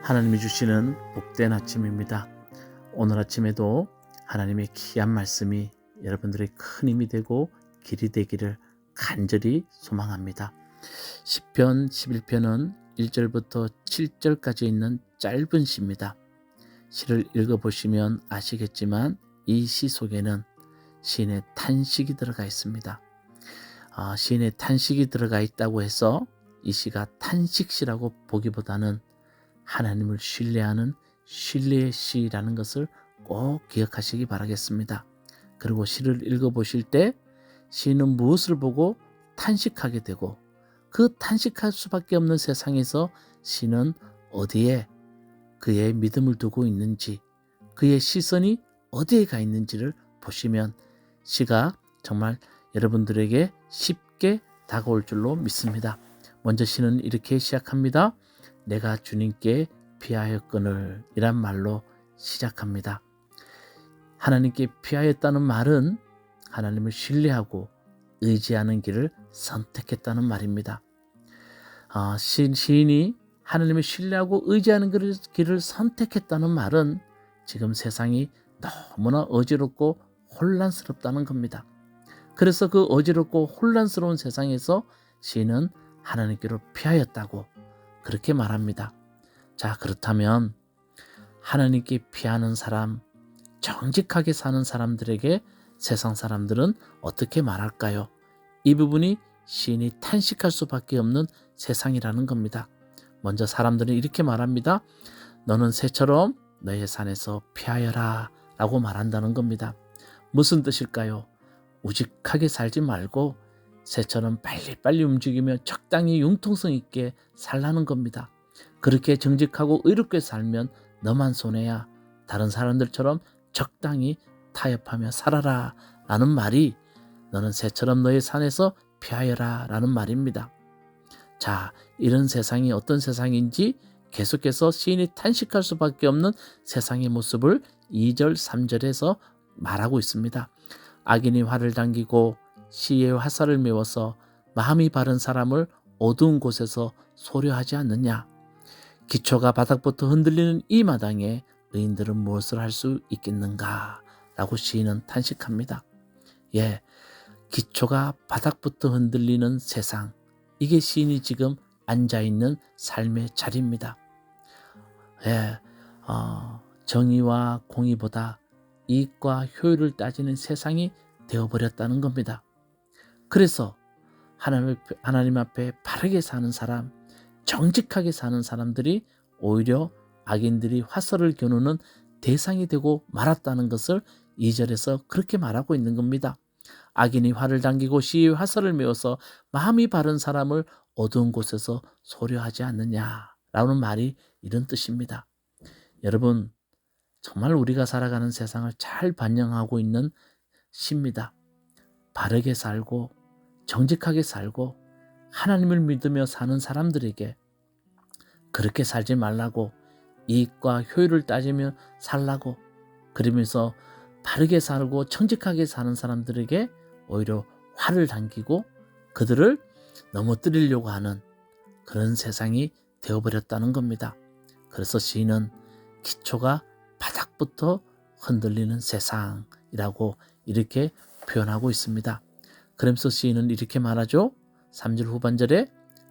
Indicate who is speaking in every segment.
Speaker 1: 하나님이 주시는 복된 아침입니다. 오늘 아침에도 하나님의 귀한 말씀이 여러분들의 큰 힘이 되고 길이 되기를 간절히 소망합니다. 시편 11편은 1절부터 7절까지 있는 짧은 시입니다. 시를 읽어보시면 아시겠지만 이 시 속에는 시인의 탄식이 들어가 있습니다. 시인의 탄식이 들어가 있다고 해서 이 시가 탄식시라고 보기보다는 하나님을 신뢰하는 신뢰의 시라는 것을 꼭 기억하시기 바라겠습니다. 그리고 시를 읽어보실 때 시인은 무엇을 보고 탄식하게 되고 그 탄식할 수밖에 없는 세상에서 시인은 어디에 그의 믿음을 두고 있는지, 그의 시선이 어디에 가 있는지를 보시면 시가 정말 여러분들에게 쉽게 다가올 줄로 믿습니다. 먼저 시는 이렇게 시작합니다. 내가 주님께 피하였거늘 이란 말로 시작합니다. 하나님께 피하였다는 말은 하나님을 신뢰하고 의지하는 길을 선택했다는 말입니다. 시인이 하나님을 신뢰하고 의지하는 길을 선택했다는 말은 지금 세상이 너무나 어지럽고 혼란스럽다는 겁니다. 그래서 그 어지럽고 혼란스러운 세상에서 시인은 하나님께로 피하였다고 그렇게 말합니다. 자, 그렇다면 하나님께 피하는 사람, 정직하게 사는 사람들에게 세상 사람들은 어떻게 말할까요? 이 부분이 시인이 탄식할 수밖에 없는 세상이라는 겁니다. 먼저 사람들은 이렇게 말합니다. 너는 새처럼 너의 산에서 피하여라 라고 말한다는 겁니다. 무슨 뜻일까요? 우직하게 살지 말고 새처럼 빨리빨리 움직이며 적당히 융통성 있게 살라는 겁니다. 그렇게 정직하고 의롭게 살면 너만 손해야. 다른 사람들처럼 적당히 타협하며 살아라 라는 말이 너는 새처럼 너의 산에서 피하여라 라는 말입니다. 자, 이런 세상이 어떤 세상인지 계속해서 시인이 탄식할 수밖에 없는 세상의 모습을 2절, 3절에서 말하고 있습니다. 악인이 활을 당기고 시의 화살을 메워서 마음이 바른 사람을 어두운 곳에서 소려하지 않느냐. 기초가 바닥부터 흔들리는 이 마당에 의인들은 무엇을 할 수 있겠는가 라고 시인은 탄식합니다. 기초가 바닥부터 흔들리는 세상, 이게 시인이 지금 앉아있는 삶의 자리입니다. 정의와 공의보다 이익과 효율을 따지는 세상이 되어버렸다는 겁니다. 그래서 하나님 앞에 바르게 사는 사람, 정직하게 사는 사람들이 오히려 악인들이 화살을 겨누는 대상이 되고 말았다는 것을 2절에서 그렇게 말하고 있는 겁니다. 악인이 활을 당기고 시의 화살을 메워서 마음이 바른 사람을 어두운 곳에서 소려하지 않느냐라는 말이 이런 뜻입니다. 여러분, 정말 우리가 살아가는 세상을 잘 반영하고 있는 시입니다. 바르게 살고 정직하게 살고 하나님을 믿으며 사는 사람들에게 그렇게 살지 말라고, 이익과 효율을 따지며 살라고, 그러면서 바르게 살고 정직하게 사는 사람들에게 오히려 화를 당기고 그들을 넘어뜨리려고 하는 그런 세상이 되어버렸다는 겁니다. 그래서 시인은 기초가 바닥부터 흔들리는 세상이라고 이렇게 표현하고 있습니다. 그러면서 시인은 이렇게 말하죠. 3절 후반절에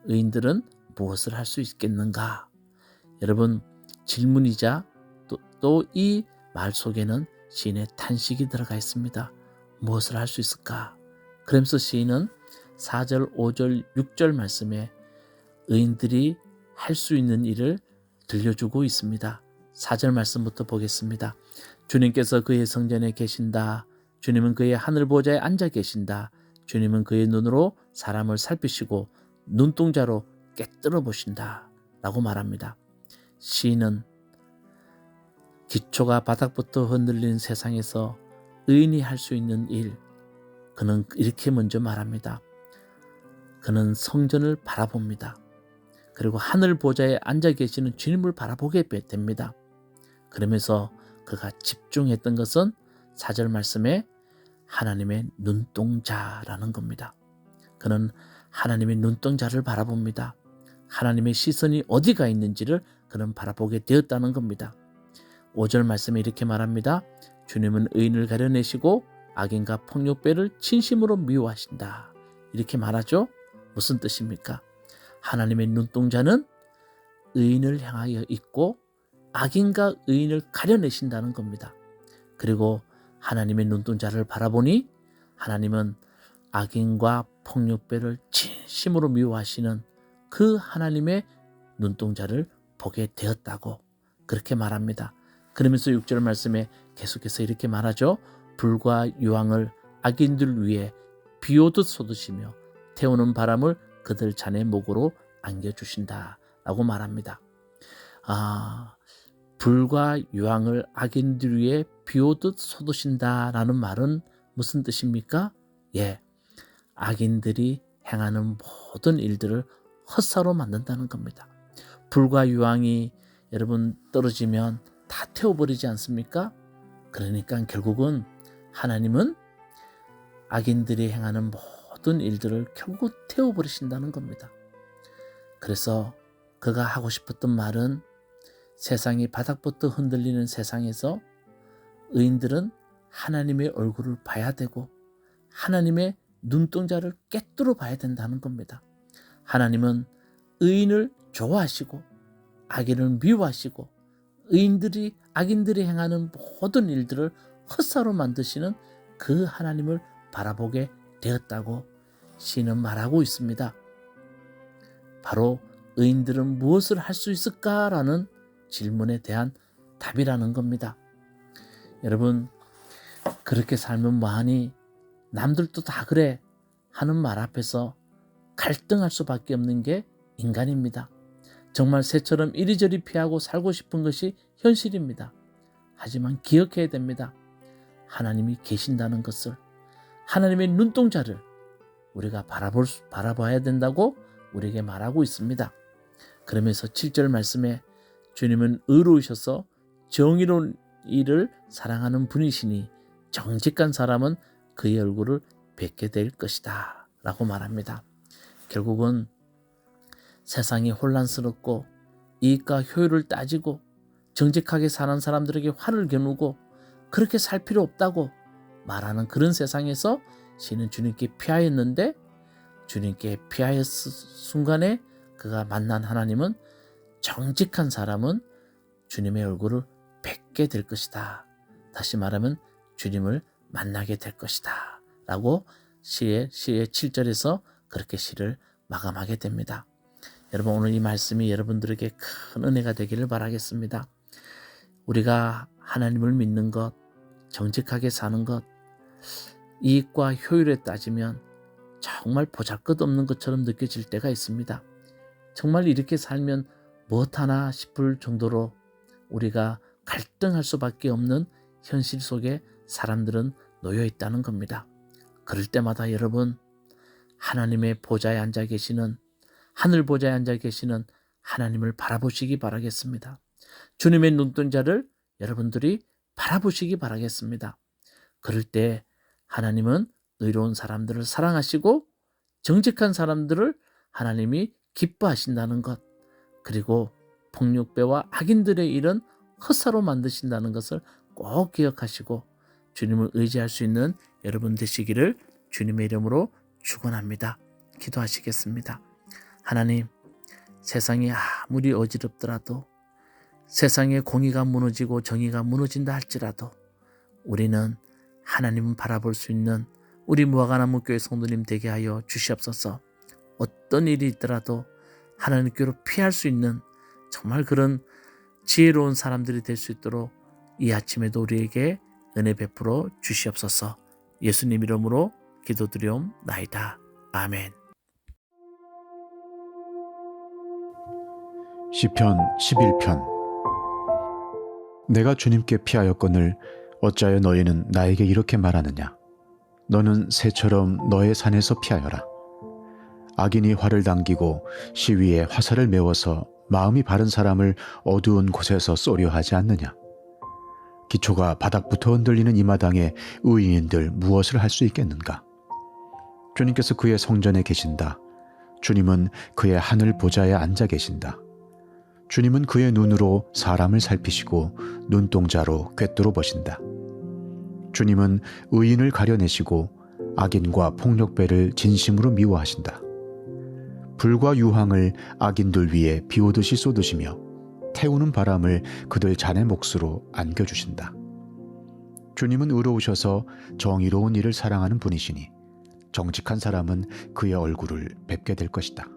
Speaker 1: 의인들은 무엇을 할 수 있겠는가? 여러분, 질문이자 또 이 말 속에는 시인의 탄식이 들어가 있습니다. 무엇을 할 수 있을까? 그러면서 시인은 4절, 5절, 6절 말씀에 의인들이 할 수 있는 일을 들려주고 있습니다. 4절 말씀부터 보겠습니다. 주님께서 그의 성전에 계신다. 주님은 그의 하늘 보좌에 앉아 계신다. 주님은 그의 눈으로 사람을 살피시고 눈동자로 꿰뚫어 보신다 라고 말합니다. 시인은 기초가 바닥부터 흔들리는 세상에서 의인이 할 수 있는 일, 그는 이렇게 먼저 말합니다. 그는 성전을 바라봅니다. 그리고 하늘 보좌에 앉아 계시는 주님을 바라보게 됩니다. 그러면서 그가 집중했던 것은 4절 말씀에 하나님의 눈동자라는 겁니다. 그는 하나님의 눈동자를 바라봅니다. 하나님의 시선이 어디가 있는지를 그는 바라보게 되었다는 겁니다. 5절 말씀에 이렇게 말합니다. 주님은 의인을 가려내시고 악인과 폭력배를 진심으로 미워하신다. 이렇게 말하죠. 무슨 뜻입니까? 하나님의 눈동자는 의인을 향하여 있고 악인과 의인을 가려내신다는 겁니다. 그리고 하나님의 눈동자를 바라보니 하나님은 악인과 폭력배를 진심으로 미워하시는 그 하나님의 눈동자를 보게 되었다고 그렇게 말합니다. 그러면서 6절 말씀에 계속해서 이렇게 말하죠. 불과 유황을 악인들 위에 비오듯 쏟으시며 태우는 바람을 그들 잔의 목으로 안겨주신다 라고 말합니다. 불과 유황을 악인들 위에 비오듯 쏟으신다 라는 말은 무슨 뜻입니까? 악인들이 행하는 모든 일들을 헛사로 만든다는 겁니다. 불과 유황이 여러분 떨어지면 다 태워버리지 않습니까? 그러니까 결국은 하나님은 악인들이 행하는 모든 일들을 결국 태워버리신다는 겁니다. 그래서 그가 하고 싶었던 말은 세상이 바닥부터 흔들리는 세상에서 의인들은 하나님의 얼굴을 봐야 되고 하나님의 눈동자를 꿰뚫어 봐야 된다는 겁니다. 하나님은 의인을 좋아하시고 악인을 미워하시고 악인들이 행하는 모든 일들을 헛사로 만드시는 그 하나님을 바라보게 되었다고 시는 말하고 있습니다. 바로 의인들은 무엇을 할 수 있을까라는 질문에 대한 답이라는 겁니다. 여러분, 그렇게 살면 뭐하니? 남들도 다 그래 하는 말 앞에서 갈등할 수밖에 없는 게 인간입니다. 정말 새처럼 이리저리 피하고 살고 싶은 것이 현실입니다. 하지만 기억해야 됩니다. 하나님이 계신다는 것을, 하나님의 눈동자를 우리가 바라봐야 된다고 우리에게 말하고 있습니다. 그러면서 7절 말씀에 주님은 의로우셔서 정의로운 일을 사랑하는 분이시니 정직한 사람은 그의 얼굴을 뵙게 될 것이다 라고 말합니다. 결국은 세상이 혼란스럽고 이익과 효율을 따지고 정직하게 사는 사람들에게 화를 겨누고 그렇게 살 필요 없다고 말하는 그런 세상에서 시는 주님께 피하였는데, 주님께 피하였을 순간에 그가 만난 하나님은 정직한 사람은 주님의 얼굴을 뵙게 될 것이다. 다시 말하면 주님을 만나게 될 것이다 라고 시의 7절에서 그렇게 시를 마감하게 됩니다. 여러분, 오늘 이 말씀이 여러분들에게 큰 은혜가 되기를 바라겠습니다. 우리가 하나님을 믿는 것, 정직하게 사는 것, 이익과 효율에 따지면 정말 보잘것없는 것처럼 느껴질 때가 있습니다. 정말 이렇게 살면 무엇하나 싶을 정도로 우리가 갈등할 수밖에 없는 현실 속에 사람들은 놓여 있다는 겁니다. 그럴 때마다 여러분, 하나님의 보좌에 앉아 계시는, 하늘 보좌에 앉아 계시는 하나님을 바라보시기 바라겠습니다. 주님의 눈동자를 여러분들이 바라보시기 바라겠습니다. 그럴 때 하나님은 의로운 사람들을 사랑하시고 정직한 사람들을 하나님이 기뻐하신다는 것, 그리고 폭력배와 악인들의 일은 헛사로 만드신다는 것을 꼭 기억하시고 주님을 의지할 수 있는 여러분 되시기를 주님의 이름으로 축원합니다. 기도하시겠습니다. 하나님, 세상이 아무리 어지럽더라도, 세상의 공의가 무너지고 정의가 무너진다 할지라도 우리는 하나님을 바라볼 수 있는 우리 무화과나무 교회 성도님 되게 하여 주시옵소서. 어떤 일이 있더라도 하나님께로 피할 수 있는 정말 그런 지혜로운 사람들이 될 수 있도록 이 아침에도 우리에게 은혜 베풀어 주시옵소서. 예수님 이름으로 기도드리옵나이다. 아멘.
Speaker 2: 시편 11편. 내가 주님께 피하였거늘 어찌하여 너희는 나에게 이렇게 말하느냐. 너는 새처럼 너의 산에서 피하여라. 악인이 활을 당기고 시위에 화살을 메워서 마음이 바른 사람을 어두운 곳에서 쏘려 하지 않느냐. 기초가 바닥부터 흔들리는 이 마당에 의인들 무엇을 할 수 있겠는가. 주님께서 그의 성전에 계신다. 주님은 그의 하늘 보좌에 앉아 계신다. 주님은 그의 눈으로 사람을 살피시고 눈동자로 꿰뚫어 보신다. 주님은 의인을 가려내시고 악인과 폭력배를 진심으로 미워하신다. 불과 유황을 악인들 위에 비오듯이 쏟으시며 태우는 바람을 그들 잔의 몫으로 안겨주신다. 주님은 의로우셔서 정의로운 일을 사랑하는 분이시니 정직한 사람은 그의 얼굴을 뵙게 될 것이다.